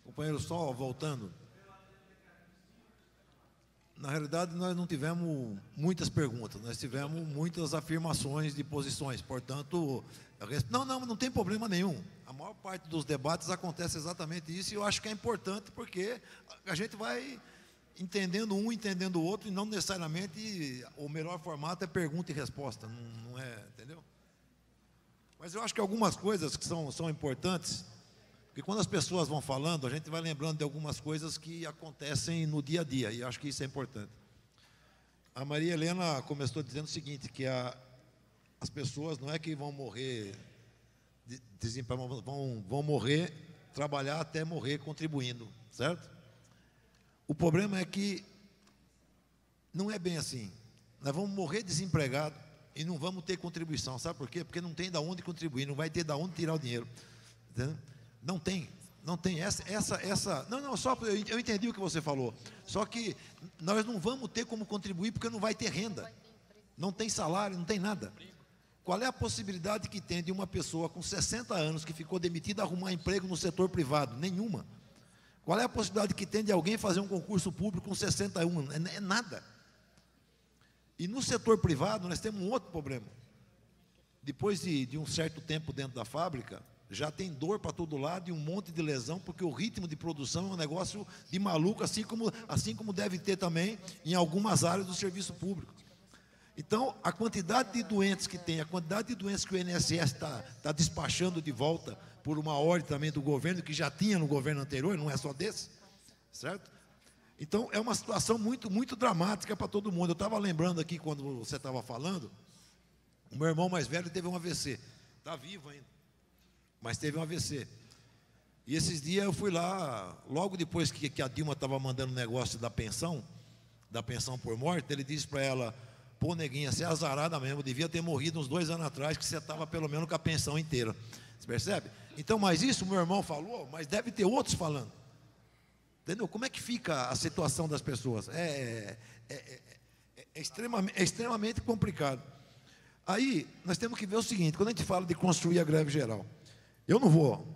Companheiro, só voltando. Na realidade, nós não tivemos muitas perguntas, nós tivemos muitas afirmações de posições. Portanto, não tem problema nenhum. A maior parte dos debates acontece exatamente isso, e eu acho que é importante, porque a gente vai entendendo um, entendendo o outro, e não necessariamente o melhor formato é pergunta e resposta, não é, entendeu? Mas eu acho que algumas coisas que são importantes, porque quando as pessoas vão falando, a gente vai lembrando de algumas coisas que acontecem no dia a dia, e acho que isso é importante. A Maria Helena começou dizendo o seguinte, que as pessoas não é que vão morrer, vão morrer, trabalhar até morrer contribuindo, certo? O problema é que não é bem assim. Nós vamos morrer desempregados e não vamos ter contribuição, sabe por quê? Porque não tem de onde contribuir, não vai ter de onde tirar o dinheiro, entendeu? Não tem só eu entendi o que você falou, só que nós não vamos ter como contribuir porque não vai ter renda, não tem salário, não tem nada. Qual é a possibilidade que tem de uma pessoa com 60 anos que ficou demitida arrumar emprego no setor privado? Nenhuma. Qual é a possibilidade que tem de alguém fazer um concurso público com 61? É nada. E no setor privado nós temos um outro problema. Depois de um certo tempo dentro da fábrica, já tem dor para todo lado e um monte de lesão, porque o ritmo de produção é um negócio de maluco, assim como deve ter também em algumas áreas do serviço público. Então, a quantidade de doentes que tem, a quantidade de doentes que o INSS está despachando de volta por uma ordem também do governo, que já tinha no governo anterior, não é só desse, certo? Então, é uma situação muito, muito dramática para todo mundo. Eu estava lembrando aqui, quando você estava falando, o meu irmão mais velho teve um AVC, está vivo ainda, mas teve um AVC. E esses dias eu fui lá, logo depois que a Dilma estava mandando o negócio da pensão por morte, ele disse para ela: pô, neguinha, você é azarada mesmo, devia ter morrido uns 2 anos atrás, que você estava pelo menos com a pensão inteira. Você percebe? Então, mas isso o meu irmão falou, mas deve ter outros falando. Entendeu? Como é que fica a situação das pessoas? É extremamente complicado. Aí, nós temos que ver o seguinte, quando a gente fala de construir a greve geral, eu não vou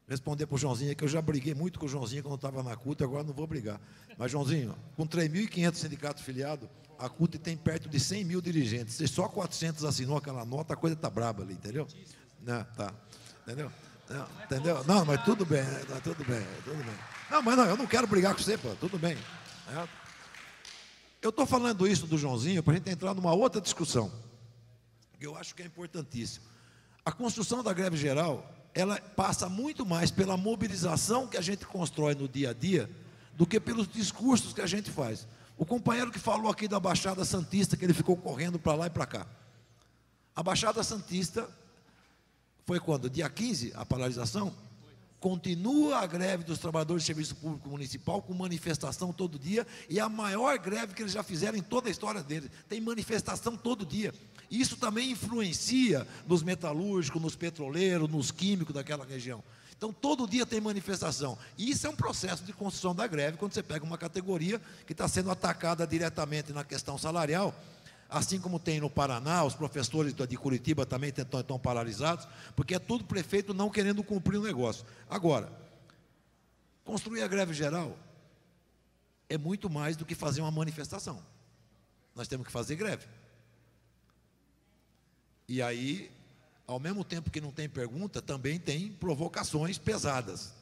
responder para o Joãozinho, que eu já briguei muito com o Joãozinho quando eu estava na CUT, agora não vou brigar. Mas, Joãozinho, com 3.500 sindicatos filiados, a CUT tem perto de 100 mil dirigentes. Se só 400 assinou aquela nota, a coisa está braba ali, entendeu? Não, tá. Entendeu? Não, entendeu? Não, mas tudo bem, tudo bem. Não, mas não, eu não quero brigar com você, pô, tudo bem. Eu estou falando isso do Joãozinho para a gente entrar numa outra discussão, que eu acho que é importantíssimo. A construção da greve geral, ela passa muito mais pela mobilização que a gente constrói no dia a dia do que pelos discursos que a gente faz. O companheiro que falou aqui da Baixada Santista, que ele ficou correndo para lá e para cá. A Baixada Santista foi quando? Dia 15, a paralisação? Continua a greve dos trabalhadores de serviço público municipal, com manifestação todo dia, e a maior greve que eles já fizeram em toda a história deles. Tem manifestação todo dia. Isso também influencia nos metalúrgicos, nos petroleiros, nos químicos daquela região. Então, todo dia tem manifestação. E isso é um processo de construção da greve, quando você pega uma categoria que está sendo atacada diretamente na questão salarial, assim como tem no Paraná, os professores de Curitiba também estão paralisados, porque é tudo prefeito não querendo cumprir o negócio. Agora, construir a greve geral é muito mais do que fazer uma manifestação. Nós temos que fazer greve. E aí, ao mesmo tempo que não tem pergunta, também tem provocações pesadas,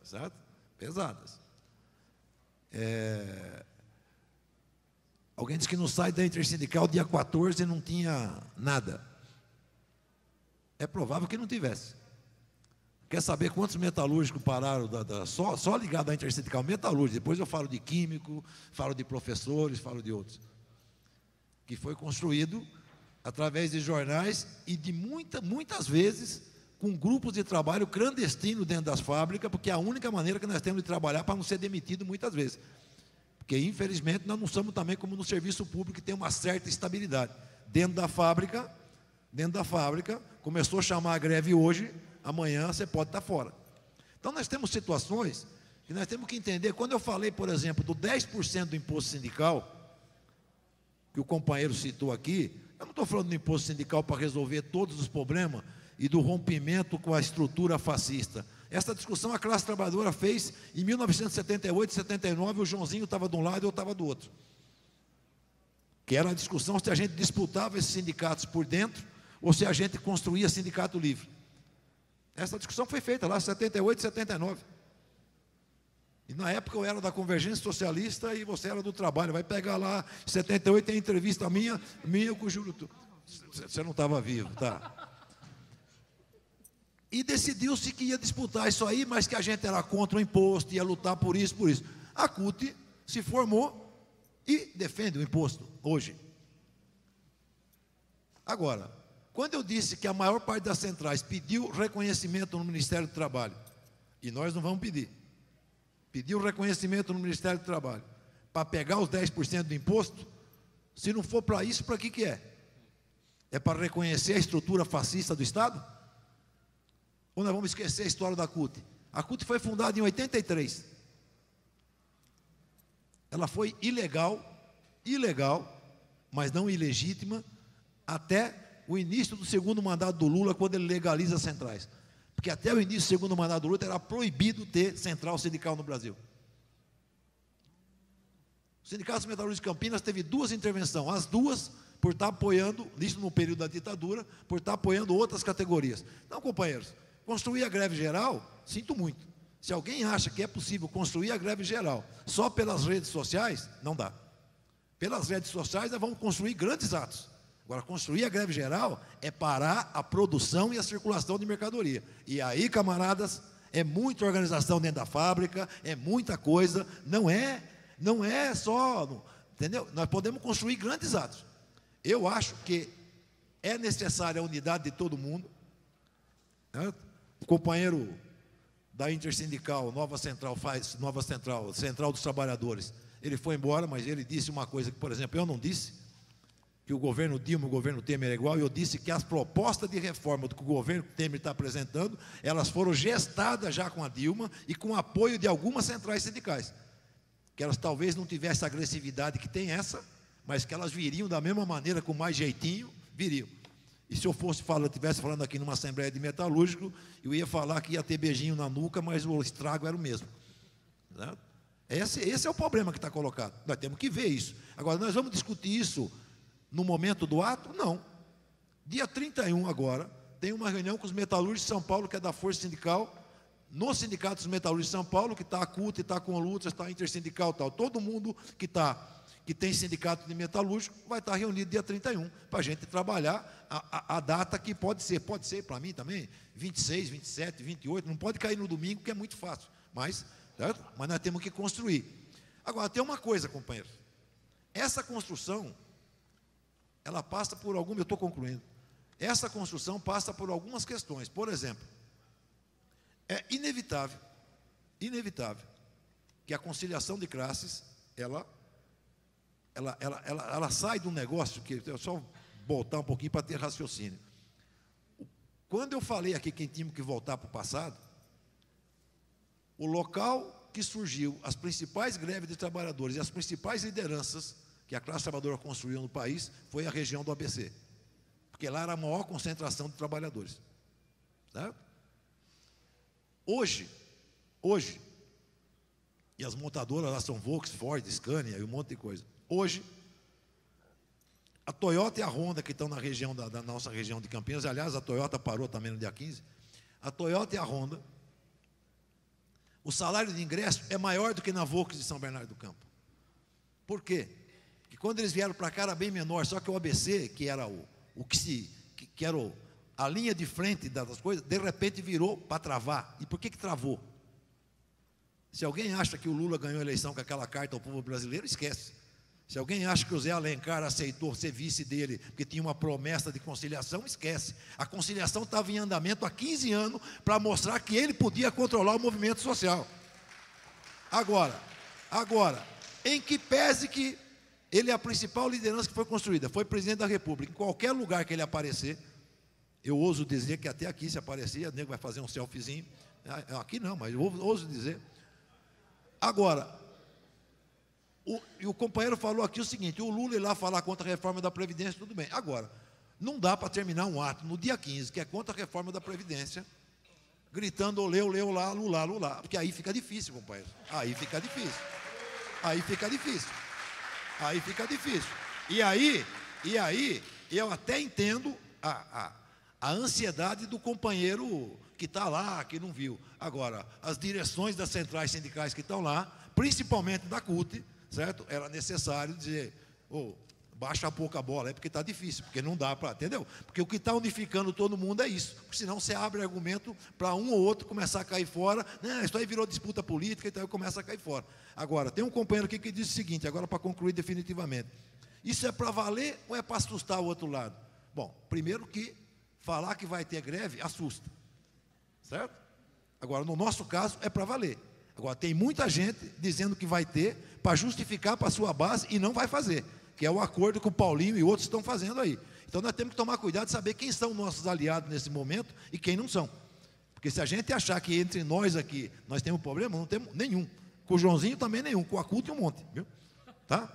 certo? Pesadas. Alguém disse que não sai da intersindical dia 14 e não tinha nada. É provável que não tivesse. Quer saber quantos metalúrgicos pararam só ligado à intersindical metalúrgico? Depois eu falo de químico, falo de professores, falo de outros. Que foi construído através de jornais e de muitas vezes com grupos de trabalho clandestino dentro das fábricas, porque é a única maneira que nós temos de trabalhar para não ser demitido muitas vezes. Porque, infelizmente, nós não somos também como no serviço público, que tem uma certa estabilidade. Dentro da fábrica, começou a chamar a greve hoje, amanhã você pode estar fora. Então, nós temos situações que nós temos que entender. Quando eu falei, por exemplo, do 10% do imposto sindical, que o companheiro citou aqui, eu não estou falando do imposto sindical para resolver todos os problemas e do rompimento com a estrutura fascista. Essa discussão a classe trabalhadora fez em 1978, 79, o Joãozinho estava de um lado e eu estava do outro. Que era a discussão se a gente disputava esses sindicatos por dentro ou se a gente construía sindicato livre. Essa discussão foi feita lá em 78, 79. E na época eu era da Convergência Socialista e você era do Trabalho. Vai pegar lá, 78 tem entrevista minha com o Júlio. Você não estava vivo, tá? E decidiu-se que ia disputar isso aí, mas que a gente era contra o imposto, ia lutar por isso, por isso. A CUT se formou e defende o imposto hoje. Agora, quando eu disse que a maior parte das centrais pediu reconhecimento no Ministério do Trabalho, e nós não vamos pedir, pediu reconhecimento no Ministério do Trabalho, para pegar os 10% do imposto, se não for para isso, para que é? É para reconhecer a estrutura fascista do Estado? Ou nós vamos esquecer a história da CUT? A CUT foi fundada em 83. Ela foi ilegal, mas não ilegítima, até o início do segundo mandato do Lula, quando ele legaliza as centrais. Porque até o início do segundo mandato do Lula era proibido ter central sindical no Brasil. O Sindicato Metalúrgico de Campinas teve duas intervenções, as duas por estar apoiando, isso no período da ditadura, por estar apoiando outras categorias. Então, companheiros, construir a greve geral, sinto muito. Se alguém acha que é possível construir a greve geral só pelas redes sociais, não dá. Pelas redes sociais nós vamos construir grandes atos. Agora, construir a greve geral é parar a produção e a circulação de mercadoria. E aí, camaradas, é muita organização dentro da fábrica, é muita coisa, não é só, entendeu? Nós podemos construir grandes atos. Eu acho que é necessária a unidade de todo mundo, né? O companheiro da Intersindical, Central dos Trabalhadores, ele foi embora, mas ele disse uma coisa que, por exemplo, eu não disse, que o governo Dilma e o governo Temer é igual, e eu disse que as propostas de reforma que o governo Temer está apresentando, elas foram gestadas já com a Dilma e com o apoio de algumas centrais sindicais, que elas talvez não tivessem a agressividade que tem essa, mas que elas viriam da mesma maneira, com mais jeitinho, viriam. E se eu estivesse falando aqui numa assembleia de metalúrgico, eu ia falar que ia ter beijinho na nuca, mas o estrago era o mesmo. Né? Esse é o problema que está colocado. Nós temos que ver isso. Agora, nós vamos discutir isso no momento do ato? Não. Dia 31 agora, tem uma reunião com os metalúrgicos de São Paulo, que é da Força Sindical, no Sindicato dos Metalúrgicos de São Paulo, que está a CUT, está com a Lutas, está a Intersindical, tal. Todo mundo que tem sindicato de metalúrgico vai estar reunido dia 31, para a gente trabalhar a data que pode ser para mim também, 26, 27, 28, não pode cair no domingo, que é muito fácil, mas nós temos que construir. Agora, tem uma coisa, companheiros, essa construção, ela passa por eu estou concluindo, essa construção passa por algumas questões. Por exemplo, é inevitável que a conciliação de classes, ela sai de um negócio que eu só voltar um pouquinho para ter raciocínio. Quando eu falei aqui que tínhamos que voltar para o passado, o local que surgiu as principais greves de trabalhadores e as principais lideranças que a classe trabalhadora construiu no país foi a região do ABC, porque lá era a maior concentração de trabalhadores. Certo? Hoje, e as montadoras lá são Volkswagen, Ford, Scania e um monte de coisa. Hoje, a Toyota e a Honda, que estão na região da nossa região de Campinas, aliás, a Toyota parou também no dia 15, a Toyota e a Honda, o salário de ingresso é maior do que na Volkswagen de São Bernardo do Campo. Por quê? Porque quando eles vieram para cá era bem menor, só que o ABC, que era a linha de frente das coisas, de repente virou para travar. E por que travou? Se alguém acha que o Lula ganhou a eleição com aquela carta ao povo brasileiro, esquece. Se alguém acha que o Zé Alencar aceitou ser vice dele porque tinha uma promessa de conciliação, esquece. A conciliação estava em andamento há 15 anos para mostrar que ele podia controlar o movimento social. Agora, em que pese que ele é a principal liderança que foi construída, foi presidente da República, em qualquer lugar que ele aparecer, eu ouso dizer que até aqui se aparecer, o nego vai fazer um selfiezinho, aqui não, mas eu ouso dizer. Agora, o companheiro falou aqui o seguinte, o Lula ir lá falar contra a reforma da Previdência, tudo bem. Agora, não dá para terminar um ato no dia 15, que é contra a reforma da Previdência, gritando olê, olê, olá, lulá, lulá. Porque aí fica difícil, companheiro. Aí fica difícil. Aí fica difícil. Aí fica difícil. E aí, eu até entendo a ansiedade do companheiro que está lá, que não viu. Agora, as direções das centrais sindicais que estão lá, principalmente da CUT, certo? Era necessário dizer, baixa a pouca bola, é porque está difícil, porque não dá para, entendeu? Porque o que está unificando todo mundo é isso, porque senão você abre argumento para um ou outro começar a cair fora, isso aí virou disputa política, então começa a cair fora. Agora, tem um companheiro aqui que diz o seguinte, agora para concluir definitivamente, isso é para valer ou é para assustar o outro lado? Bom, primeiro que falar que vai ter greve assusta, certo? Agora, no nosso caso, é para valer. Agora, tem muita gente dizendo que vai ter para justificar para a sua base e não vai fazer, que é o acordo que o Paulinho e outros estão fazendo aí. Então, nós temos que tomar cuidado de saber quem são nossos aliados nesse momento e quem não são. Porque se a gente achar que entre nós aqui nós temos problema, não temos nenhum. Com o Joãozinho também nenhum, com a CUT um monte, viu? Tá?